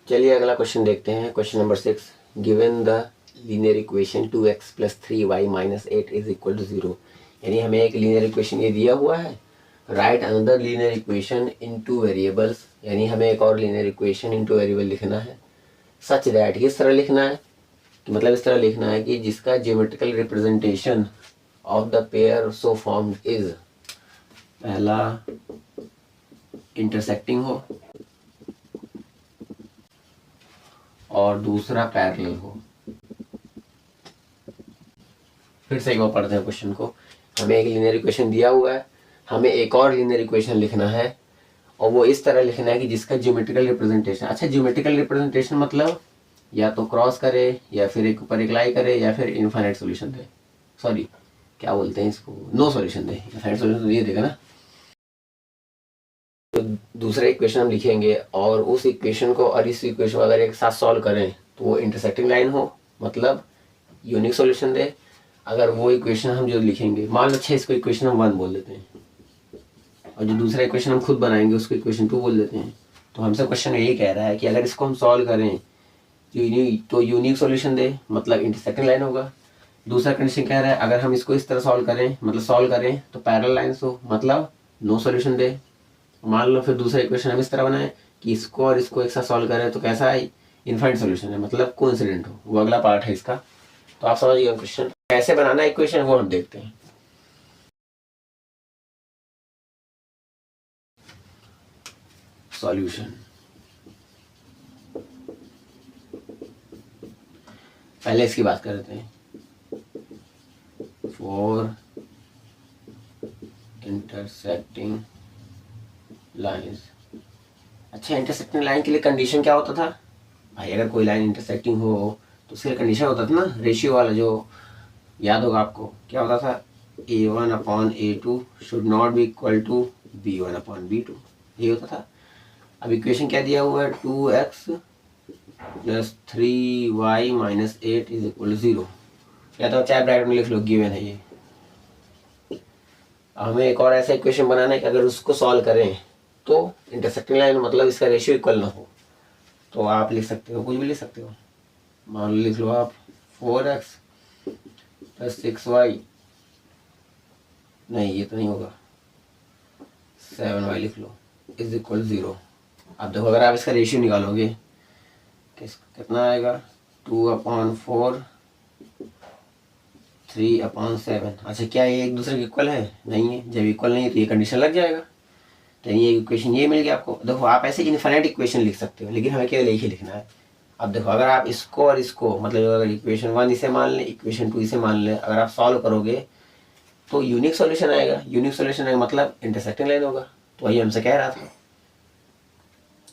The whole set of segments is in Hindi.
चलिए अगला क्वेश्चन देखते हैं। Question number 6, given the linear equation 2x + 3y - 8 is equal to 0। यानी हमें एक लीनियर इक्वेशन ये दिया हुआ है, right another linear equation in two variables, यानी हमें एक और linear equation in two variable लिखना है। सच दैट, किस तरह लिखना है कि मतलब इस तरह लिखना है कि जिसका geometrical representation of the pair so formed is, पहला इंटरसेक्टिंग हो और दूसरा पैरेलल हो। फिर से एक बार पढ़ते हैं क्वेश्चन को। हमें एक लीनियर इक्वेशन दिया हुआ है, हमें एक और लीनियर इक्वेशन लिखना है और वो इस तरह लिखना है कि जिसका ज्योमेट्रिकल रिप्रेजेंटेशन, अच्छा ज्योमेट्रिकल रिप्रेजेंटेशन मतलब या तो क्रॉस करे या फिर एक ऊपर एक लाई करे या फिर इनफाइनाइट सॉल्यूशन दे, सॉरी क्या बोलते हैं इसको, नो सॉल्यूशन दे। इनफाइनाइट सॉल्यूशन तो ये देगा ना। तो दूसरा इक्वेशन हम लिखेंगे और उस इक्वेशन को और इस इक्वेशन को अगर एक साथ सॉल्व करें तो वो इंटरसेक्टिंग लाइन हो, मतलब यूनिक सॉल्यूशन दे। अगर वो इक्वेशन हम जो लिखेंगे, मान लो अच्छा इसको इक्वेशन हम 1 बोल देते हैं और जो दूसरा इक्वेशन हम खुद बनाएंगे उसको इक्वेशन 2 बोल देते हैं। तो हमसे क्वेश्चन यही कह रहा है कि अगर इसको हम सॉल्व करें तो यूनिक सॉल्यूशन दे, मतलब इंटरसेक्टिंग लाइन होगा। दूसरा कंडीशन कह रहा है अगर हम इसको इस तरह सॉल्व करें, मतलब सॉल्व करें तो पैरेलल लाइन्स हो, मतलब नो सॉल्यूशन दे। मान लो फिर दूसरा इक्वेशन हम इस तरह बनाए कि इसको और इसको एक साथ सॉल्व करें तो कैसा है, इनफाइनाइट सॉल्यूशन है, मतलब कोइंसिडेंट हो। वो अगला पार्ट है इसका। तो आप समझ गए क्वेश्चन कैसे बनाना है इक्वेशन, वो हम देखते हैं। सॉल्यूशन, पहले इसकी बात करते हैं। फॉर इंटरसेक्टिंग लाइंस, अच्छा इंटरसेक्टिंग लाइन के लिए कंडीशन क्या होता था भाई? अगर कोई लाइन इंटरसेक्टिंग हो तो उसके लिए कंडीशन होता था ना, रेशियो वाला, जो याद होगा आपको, क्या होता था, a1/a2 should not be equal to b1/b2, ये होता था। अब इक्वेशन क्या दिया हुआ है, 2x + 3y - 8 is equal to 0, या तो चाहे ब्रैकेट में लिख लो, गिवन है ये। हमें एक और ऐसा इक्वेशन बनाना है कि अगर उसको सॉल्व करें तो इंटरसेक्टिंग लाइन, मतलब इसका रेशियो इक्वल ना हो। तो आप लिख सकते हो, कुछ भी लिख सकते हो। मान लो लिख लो आप 4x + 6y, नहीं ये तो नहीं होगा, 7y लिख लो, इज इक्वल 0। अब देखो अगर आप इसका रेशियो निकालोगे कितना आएगा, 2/4 3/7। अच्छा क्या ये एक दूसरे के इक्वल है? नहीं है। जब इक्वल नहीं है तो ये कंडीशन लग जाएगा। तो ये इक्वेशन ये मिल गया आपको। देखो आप ऐसे इनफाइनाइट इक्वेशन लिख सकते हो, लेकिन हमें केवल एक ही लिखना है। अब देखो अगर आप इसको और इसको, मतलब अगर इक्वेशन 1 इसे मान लें, इक्वेशन 2 इसे मान लें, अगर आप सॉल्व करोगे तो यूनिक सॉल्यूशन आएगा। यूनिक सॉल्यूशन आएगा मतलब इंटरसेक्टिंग लाइन होगा। तो वही हमसे कह रहा था।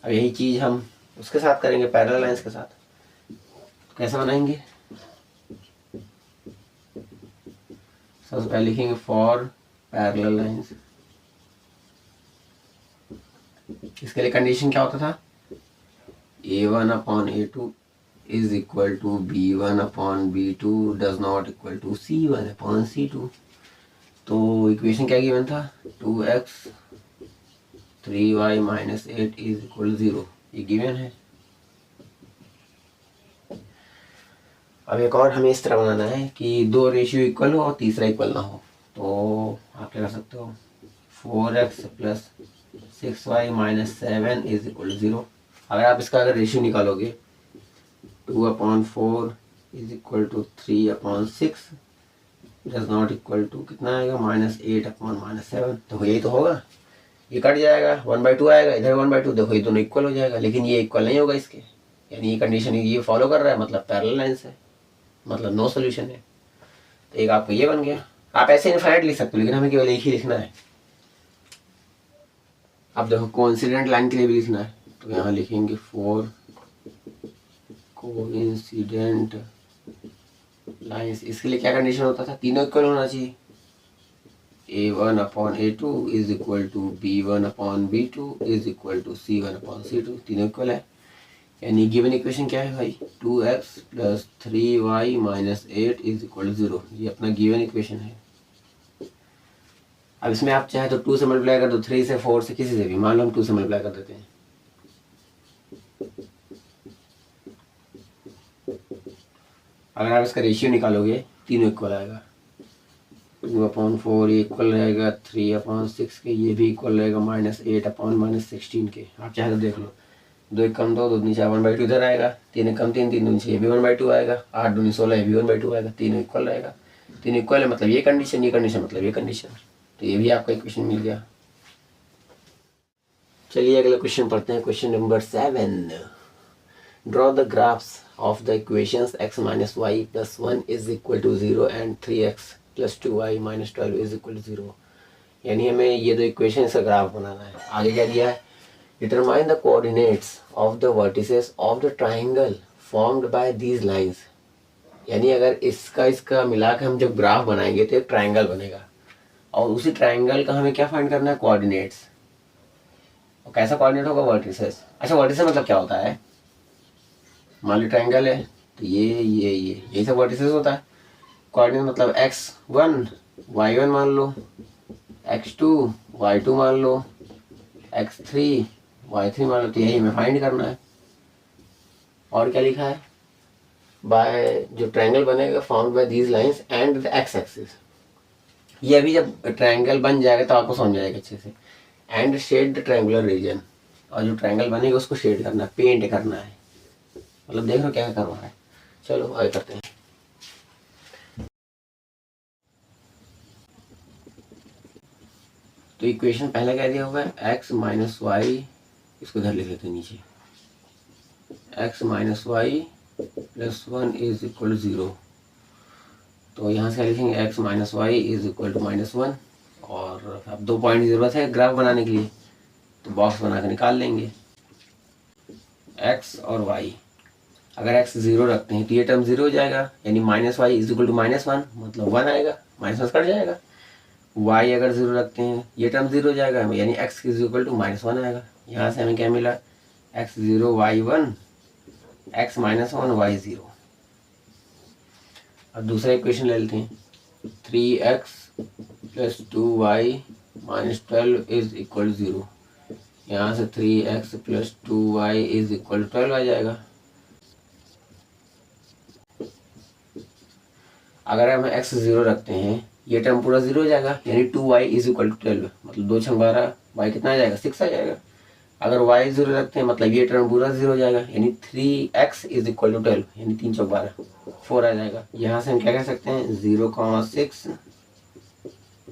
अब यही चीज़ हम उसके साथ करेंगे, पैरेलल लाइंस के साथ। तो कैसे बनाएंगे, सबसे पहले लिखेंगे फॉर पैरेलल लाइंस। इसके लिए कंडीशन क्या होता था, a1/a2 is equal to b1/b2 does not equal to c1/c2। तो इक्वेशन क्या गिवन था, 2x 3y - 8 इज इक्वल 0, ये गिवन है। अब एक और हमें इस तरह बनाना है कि दो रेशियो इक्वल हो और तीसरा इक्वल ना हो। तो आप क्या कर सकते हो, 4x + 6y - 7 इज इक्वल 0। अगर आप इसका अगर रेशियो निकालोगे, 2/4 is equal to 3/6 does not equal to कितना आएगा, -8/7। तो यही तो होगा, ये कट जाएगा, 1/2 आएगा, इधर 1/2। देखो ये दोनों इक्वल हो जाएगा, लेकिन ये इक्वल नहीं होगा इसके, यानी ये कंडीशन ये फॉलो कर रहा है, मतलब पैरेलल लाइंस है, मतलब नो सॉल्यूशन है। तो एक आपको ये बन गया। आप ऐसे इनफाइनाइट लिख सकते हो, लेकिन हमें केवल एक ही लिखना है। अब देखो कोइंसिडेंट लाइन के लिए भी लिखना है, तो यहाँ लिखेंगे फॉर कोइंसिडेंट लाइंस। इसके लिए क्या कंडीशन होता था, तीनों इक्वल होना चाहिए। a1/a2 is equal to b1/b2 is equal to c1/c2, तीनों इक्वल है। यानी गिवन इक्वेशन क्या है भाई, 2x + 3y - 8 इज इक्वल 0, ये अपना गिवन इक्वेशन है। अब इसमें आप चाहे तो 2 से मल्टीप्लाई कर दो, 3 से, 4 से, किसी से भी। मान लो हम 2 से मल्टीप्लाई कर देते हैं, अगर आप इसका रेशियो निकालोगे तीनों इक्वल आएगा, 2/4 ये इक्वल रहेगा 3/6 के, ये भी इक्वल रहेगा -8/-16 के। आप चाहे तो देख लो, 2 एक कम 2, 2 दूनी 4, 1/2 इधर आएगा, 3 एक कम 3, 3 दूनी 6, ये भी 1/2 आएगा, 8 दूनी 16, ये भी 1/2 आएगा, तीनों इक्वल रहेगा। तीनों इक्वल है मतलब ये कंडीशन, ये कंडीशन मतलब ये कंडीशन, तो ये भी आपका इक्वेशन मिल गया। चलिए अगला क्वेश्चन पढ़ते हैं, question number 7। Draw the graphs of the equations x - y + 1 = 0 and 3x + 2y - 12 = 0। यानी हमें ये दो इक्वेशन का ग्राफ बनाना है। आगे क्या दिया है, determine the coordinates of the vertices of the triangle formed by these lines. यानी अगर इसका मिला के हम जब ग्राफ बनाएंगे तो एक ट्राइंगल बनेगा, और उसी ट्राइंगल का हमें क्या फाइंड करना है, कोऑर्डिनेट्स। और कैसा कोऑर्डिनेट होगा, वर्टिसेस। अच्छा, वर्टिसेस मतलब क्या होता है, मान लो ट्राइंगल है तो ये यही सब वर्टिसेस होता है। कोऑर्डिनेट मतलब x1 y1 मान लो, x2 y2 मान लो, x3 y3 मान लो, तो यही हमें फाइंड करना है। और क्या लिखा है, बाय जो ट्रायंगल बनेगा formed by these lines and the x axis. ये अभी जब ट्रायंगल बन जाएगा तो आपको समझ आएगा अच्छे से। And shade the triangular region, और जो ट्रायंगल बनेगा उसको शेड करना है, पेंट करना है, मतलब देख लो क्या करना है। चलो आगे करते हैं। तो इक्वेशन पहले क्या दिया हुआ है, x - y, इसको इधर लिख लेते हैं नीचे, x - y + 1 = 0। तो यहाँ से लिखेंगे x - y = -1, और अब 2 पॉइंट की ज़रूरत है ग्राफ बनाने के लिए, तो बॉक्स बना कर निकाल लेंगे x और y। अगर x 0 रखते हैं तो ये टर्म 0 हो जाएगा, यानी -y = -1 मतलब 1 आएगा, -1 कट जाएगा। y अगर 0 रखते हैं ये टर्म 0 हो जाएगा, यानी x = -1 आएगा। यहाँ से हमें क्या मिला, x0 y1, x - 1 y0। अब दूसरा इक्वेशन ले लेते हैं, 3x + 2y - 12 = 0। यहाँ से 3x + 2y = 12 आ जाएगा। अगर हम x 0 रखते हैं ये टर्म पूरा 0 हो जाएगा, यानी 2y = 12, मतलब 2 × 12 y कितना आ जाएगा, 6 आ जाएगा। अगर y 0 रखते हैं मतलब ये टर्म पूरा 0 हो जाएगा, यानी 3x = 12, यानी 3 × 12 4 आ जाएगा। यहाँ से हम क्या कह सकते हैं, 0,6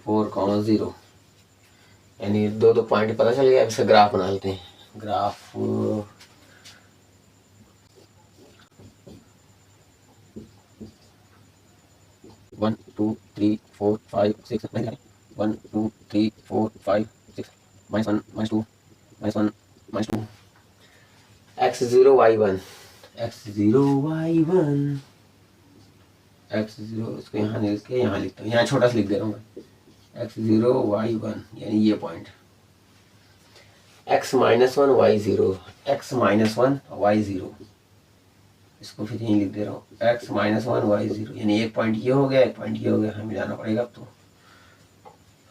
4,0, यानी दो पॉइंट पता चल गया। इसका ग्राफ बना लेते हैं, graph 1 2 3 4 5 6 1 2 3 4 5 6 -1 -2 -1 -2 x0 y1 x0 y1 x0, इसको यहाँ लिख के यहाँ लिखता हूँ, यहाँ छोटा सा लिख दे रहा हूँ मैं, x0 y1 यानी ये point, x - 1 y0, x - 1 y0, इसको फिर यहीं लिख दे रहा हूँ, x - 1 y0, यानी एक पॉइंट ये हो गया, एक पॉइंट ये हो गया, हमें मिलाना पड़ेगा अब तो।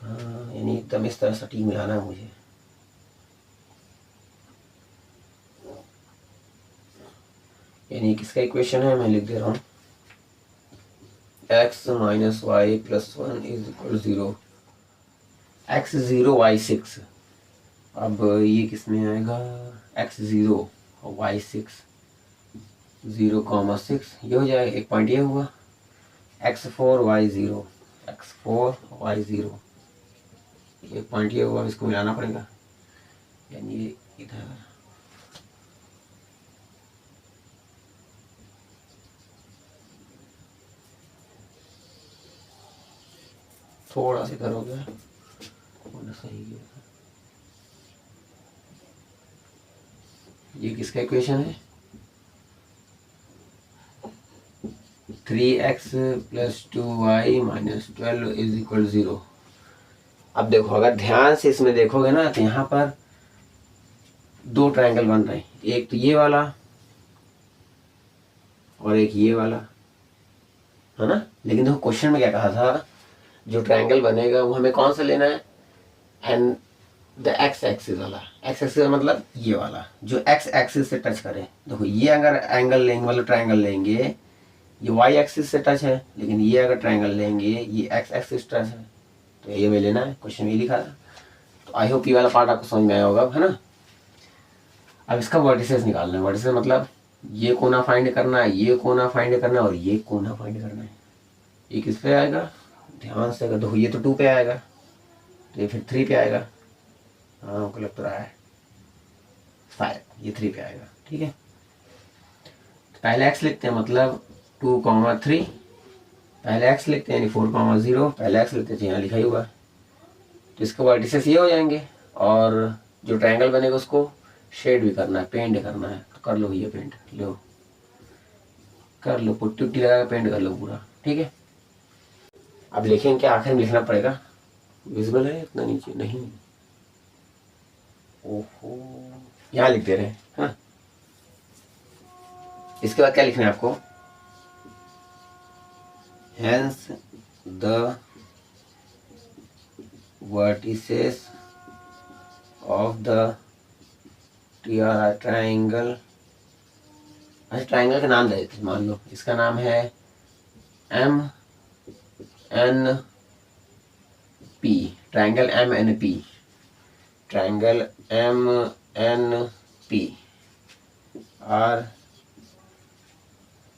हाँ, यानी एकदम इस तरह सटीक मिलाना है मुझे। यानी किसका इक्वेशन है, मैं लिख दे रहा हूँ, x - y + 1 = 0, x0 y6। अब ये किस में आएगा, x0 y6 0,6, ये हो जाएगा, एक पॉइंट ये हुआ, x4 y0 एक पॉइंट ये हुआ, इसको मिलाना पड़ेगा, यानी ये इधर थोड़ा सा इधर हो गया, थोड़ा सही है। ये किसका इक्वेशन है, 3x + 2y - 12 = 0। अब देखो, अगर ध्यान से इसमें देखोगे ना तो यहाँ पर दो ट्रायंगल बन रहे हैं, एक तो ये वाला और एक ये वाला, है ना। लेकिन देखो क्वेश्चन में क्या कहा था, जो ट्रायंगल बनेगा वो हमें कौन सा लेना है, एंड द एक्स एक्सिस वाला। एक्स एक्सिस मतलब ये वाला जो एक्स एक्सिस से टच करे। देखो ये अगर एंगल लेंगे मतलब ट्रायंगल लेंगे ये वाई एक्सिस से टच है, लेकिन ये अगर ट्रायंगल लेंगे ये एक्स एक्सिस टच है, तो ये में लेना है, क्वेश्चन में लिखा था। तो आई होप ये वाला पार्ट आपको समझ में आया होगा, है ना। अब इसका वर्टिसेस निकालना है। वर्टिसेस मतलब ये कोना फाइंड करना है, ये कोना फाइंड करना है और ये कोना फाइंड करना है। ये किस पे आएगा, ध्यान से अगर देखो, ये तो 2 पे आएगा, तो ये फिर 3 पे आएगा। हाँ हमको लग तो रहा है शायद ये 3 पे आएगा, ठीक है। तो पहले एक्स लिखते हैं, मतलब 2,3, पहले एक्स लिखते हैं यानी 4,0, पहले एक्स लिखते हैं, यहाँ लिखा ही हुआ। तो इसके वर्टिसेस ये हो जाएंगे, और जो ट्रायंगल बनेगा उसको शेड भी करना है, पेंट करना है, तो कर लो भैया पेंट, लो कर लो, पुट्टी उट्टी लगा के पेंट कर लो पूरा, ठीक है। अब लिखेंगे क्या, आखिर में लिखना पड़ेगा। विजिबल है इतना नीचे नहीं, ओहो यहाँ लिख दे रहे हैं, हाँ। इसके बाद क्या लिखना है आपको, hence the vertices of the triangle. अच्छा ट्राइंगल का नाम दे देते, मान लो इसका नाम है MNP, triangle MNP, triangle MNP। और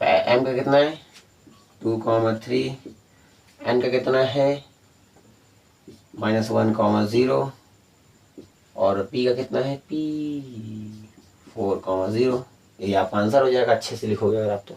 M का कितना है 2,3, N का कितना है -1,0 और P का कितना है P 4,0। ये आपका आंसर हो जाएगा, अच्छे से लिखोगे अगर आप तो।